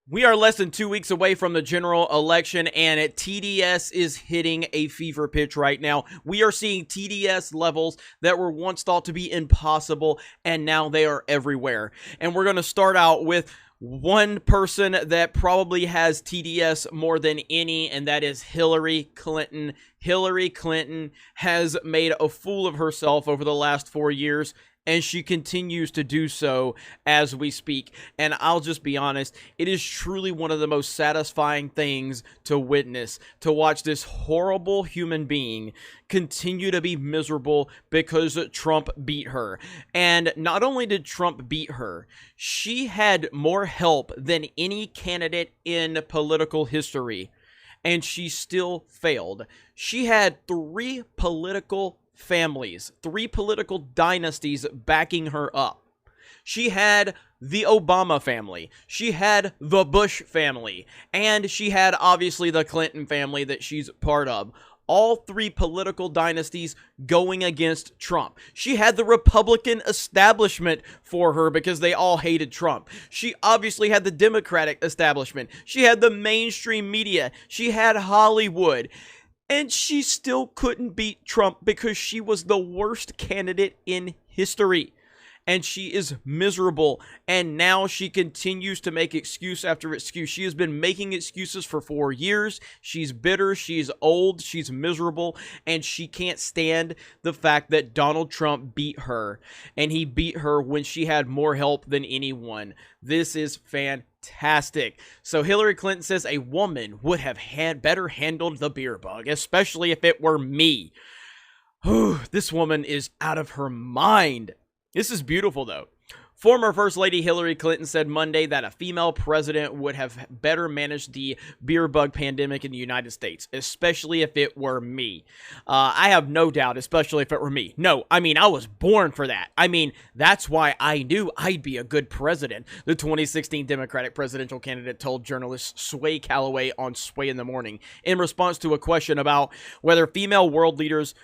We are less than 2 weeks away from the general election, and TDS is hitting a fever pitch right now. We are seeing TDS levels that were once thought to be impossible, and now they are everywhere. And we're going to start out with one person that probably has TDS more than any, and that is Hillary Clinton. Hillary Clinton has made a fool of herself over the last 4 years, and she continues to do so as we speak. And I'll just be honest, it is truly one of the most satisfying things to witness, to watch this horrible human being continue to be miserable because Trump beat her. And not only did Trump beat her, she had more help than any candidate in political history, and she still failed. She had three political dynasties backing her up. She had the Obama family, she had the Bush family, and she had obviously the Clinton family that she's part of. All three political dynasties going against Trump. She had the Republican establishment for her because they all hated Trump. She obviously had the Democratic establishment. She had the mainstream media. She had Hollywood. And she still couldn't beat Trump because she was the worst candidate in history. And she is miserable. And now she continues to make excuse after excuse. She has been making excuses for 4 years. She's bitter. She's old. She's miserable. And she can't stand the fact that Donald Trump beat her. And he beat her when she had more help than anyone. This is fantastic. So Hillary Clinton says a woman would have better handled the beer bug, especially if it were me. This woman is out of her mind. This is beautiful, though. Former First Lady Hillary Clinton said Monday that a female president would have better managed the beer bug pandemic in the United States, especially if it were me. I have no doubt, especially if it were me. No, I mean, I was born for that. I mean, that's why I knew I'd be a good president. The 2016 Democratic presidential candidate told journalist Sway Calloway on Sway in the Morning in response to a question about whether female world leaders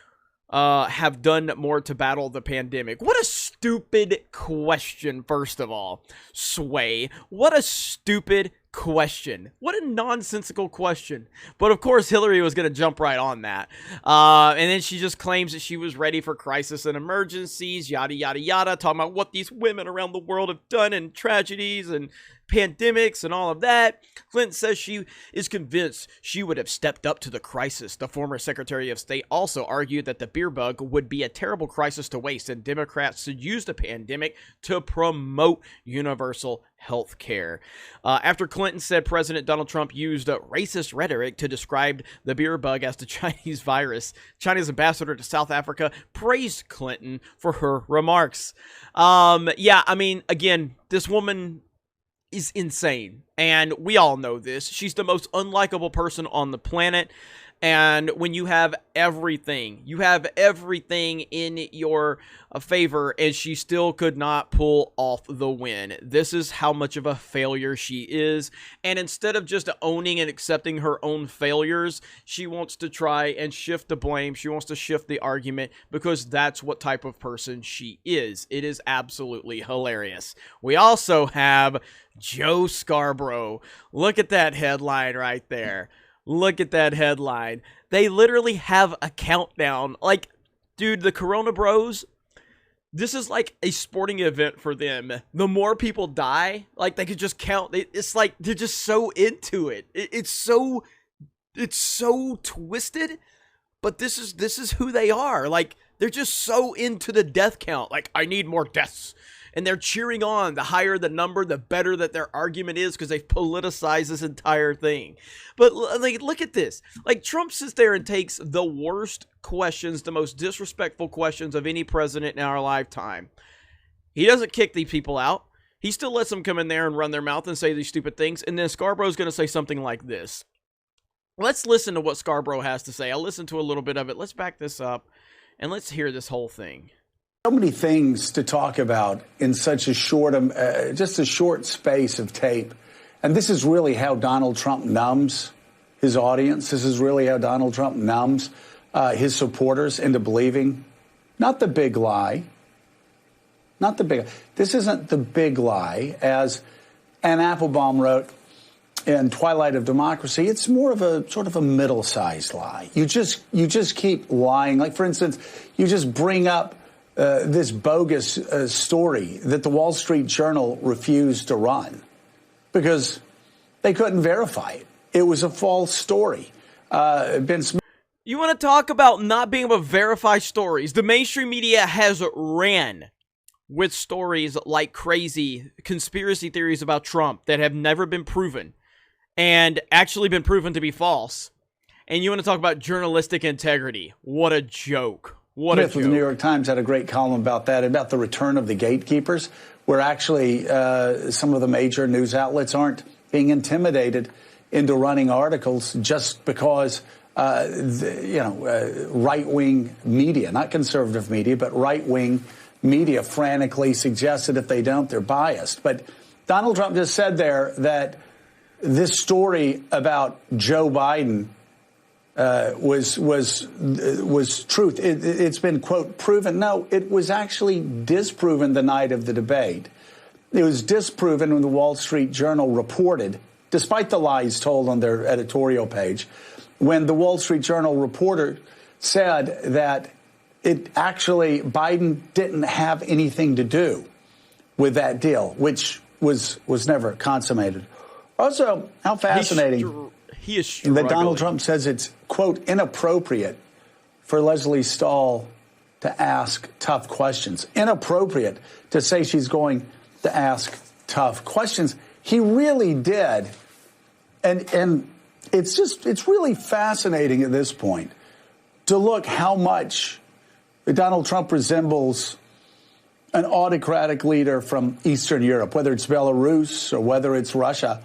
have done more to battle the pandemic. What a stupid question, first of all. Sway, what a stupid question. What a nonsensical question. But of course, Hillary was going to jump right on that. And then she just claims that she was ready for crisis and emergencies, yada, yada, yada, talking about what these women around the world have done and tragedies and pandemics and all of that. Clinton says she is convinced she would have stepped up to the crisis. The former Secretary of State also argued that the beer bug would be a terrible crisis to waste, and Democrats should use the pandemic to promote universal health care. After Clinton said President Donald Trump used racist rhetoric to describe the beer bug as the Chinese virus, China's ambassador to South Africa praised Clinton for her remarks. Yeah, I mean, again, this woman is insane, and we all know this. She's the most unlikable person on the planet, and when you have everything in your favor, and she still could not pull off the win. This is how much of a failure she is, and instead of just owning and accepting her own failures, she wants to try and shift the blame. She wants to shift the argument because that's what type of person she is. It is absolutely hilarious. We also have Joe Scarborough. Look at that headline right there. Look at that headline. They literally have a countdown. Like, dude, the Corona Bros, this is like a sporting event for them. The more people die, like, they could just count. It's like they're just so into it. It's so twisted, but this is who they are. Like, they're just so into the death count. Like, I need more deaths. And they're cheering on. The higher the number, the better that their argument is, because they've politicized this entire thing. But like, look at this. Like, Trump sits there and takes the worst questions, the most disrespectful questions of any president in our lifetime. He doesn't kick these people out. He still lets them come in there and run their mouth and say these stupid things. And then Scarborough's going to say something like this. Let's listen to what Scarborough has to say. I'll listen to a little bit of it. Let's back this up and let's hear this whole thing. So many things to talk about in such a short, just a short space of tape. And this is really how Donald Trump numbs his audience. This is really how Donald Trump numbs his supporters into believing not the big lie, not the big. This isn't the big lie, as Ann Applebaum wrote. in Twilight of Democracy, it's more of a sort of a middle-sized lie. You just keep lying. Like, for instance, you just bring up this bogus story that the Wall Street Journal refused to run because they couldn't verify it. It was a false story. Ben Smith. You want to talk about not being able to verify stories? The mainstream media has ran with stories like crazy conspiracy theories about Trump that have never been proven and actually been proven to be false. And you want to talk about journalistic integrity? What a joke. What a joke. The New York Times had a great column about that, about the return of the gatekeepers, where actually some of the major news outlets aren't being intimidated into running articles just because right-wing media, not conservative media, but right-wing media frantically suggest that if they don't, they're biased. But Donald Trump just said there that this story about Joe Biden was truth. It's been, quote, proven. No, it was actually disproven the night of the debate. It was disproven when the Wall Street Journal reported, despite the lies told on their editorial page, when the Wall Street Journal reporter said that Biden didn't have anything to do with that deal, which was never consummated. Also, how fascinating he is that Donald Trump says it's, quote, inappropriate for Leslie Stahl to ask tough questions. Inappropriate to say she's going to ask tough questions. He really did. And it's really fascinating at this point to look how much Donald Trump resembles an autocratic leader from Eastern Europe, whether it's Belarus or whether it's Russia.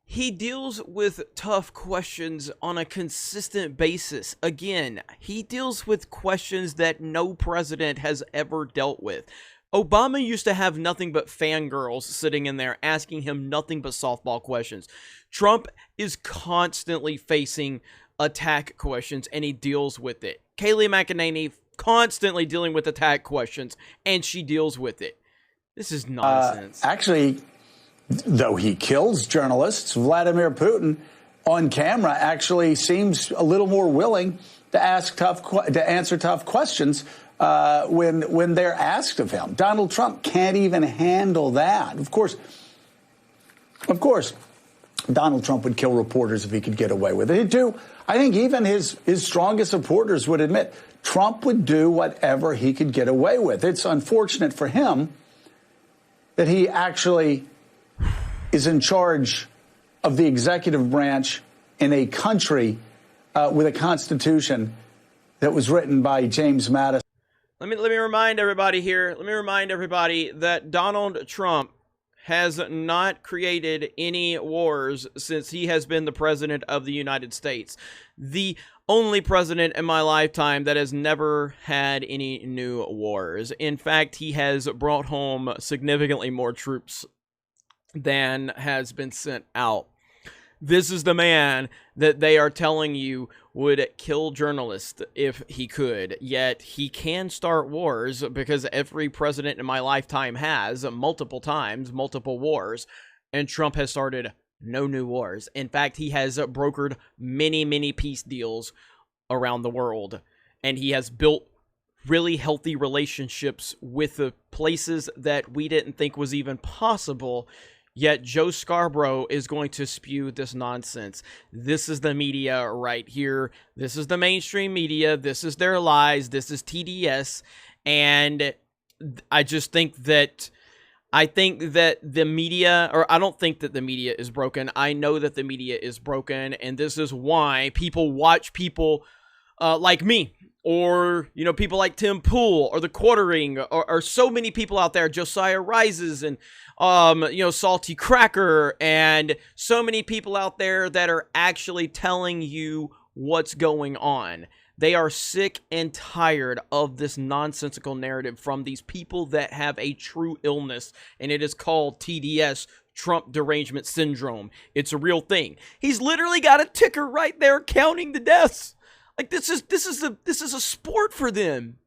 He deals with tough questions on a consistent basis. Again, he deals with questions that no president has ever dealt with. Obama used to have nothing but fangirls sitting in there asking him nothing but softball questions. Trump is constantly facing attack questions, and he deals with it. Kayleigh McEnany constantly dealing with attack questions, and she deals with it. This is nonsense. Actually, though he kills journalists, Vladimir Putin on camera actually seems a little more willing to answer tough questions when they're asked of him. Donald Trump can't even handle that. Of course, Donald Trump would kill reporters if he could get away with it. He'd do. I think even his strongest supporters would admit Trump would do whatever he could get away with. It's unfortunate for him that he actually is in charge of the executive branch in a country with a constitution that was written by James Madison. Let me remind everybody here. Let me remind everybody that Donald Trump has not created any wars since he has been the president of the United States. The only president in my lifetime that has never had any new wars. In fact, he has brought home significantly more troops than has been sent out. This is the man that they are telling you would kill journalists if he could. Yet he can start wars because every president in my lifetime has multiple times, multiple wars. And Trump has started no new wars. In fact, he has brokered many, many peace deals around the world. And he has built really healthy relationships with the places that we didn't think was even possible. Yet Joe Scarborough is going to spew this nonsense. This is the media right here. This is the mainstream media. This is their lies. This is TDS. And I just think that the media, or I don't think that the media is broken. I know that the media is broken. And this is why people watch people like me. Or, people like Tim Pool or The Quartering or so many people out there, Josiah Rises and, Salty Cracker and so many people out there that are actually telling you what's going on. They are sick and tired of this nonsensical narrative from these people that have a true illness, and it is called TDS, Trump Derangement Syndrome. It's a real thing. He's literally got a ticker right there counting the deaths. Like this is a sport for them.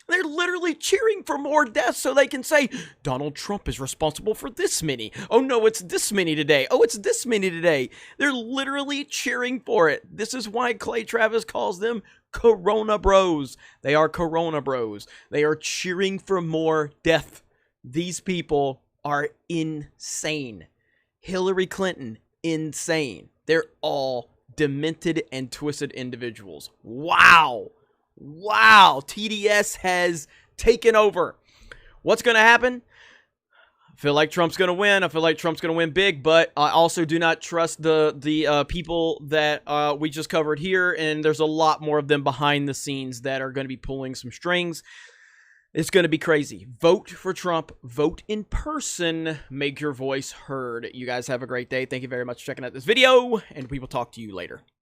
They're literally cheering for more deaths so they can say, Donald Trump is responsible for this many. Oh no, it's this many today. Oh, it's this many today. They're literally cheering for it. This is why Clay Travis calls them Corona Bros. They are Corona Bros. They are cheering for more death. These people are insane. Hillary Clinton, insane. They're all demented and twisted individuals. Wow. Wow. TDS has taken over. What's going to happen? I feel like Trump's going to win. I feel like Trump's going to win big, but I also do not trust the people that we just covered here, and there's a lot more of them behind the scenes that are going to be pulling some strings. It's going to be crazy. Vote for Trump. Vote in person. Make your voice heard. You guys have a great day. Thank you very much for checking out this video, and we will talk to you later.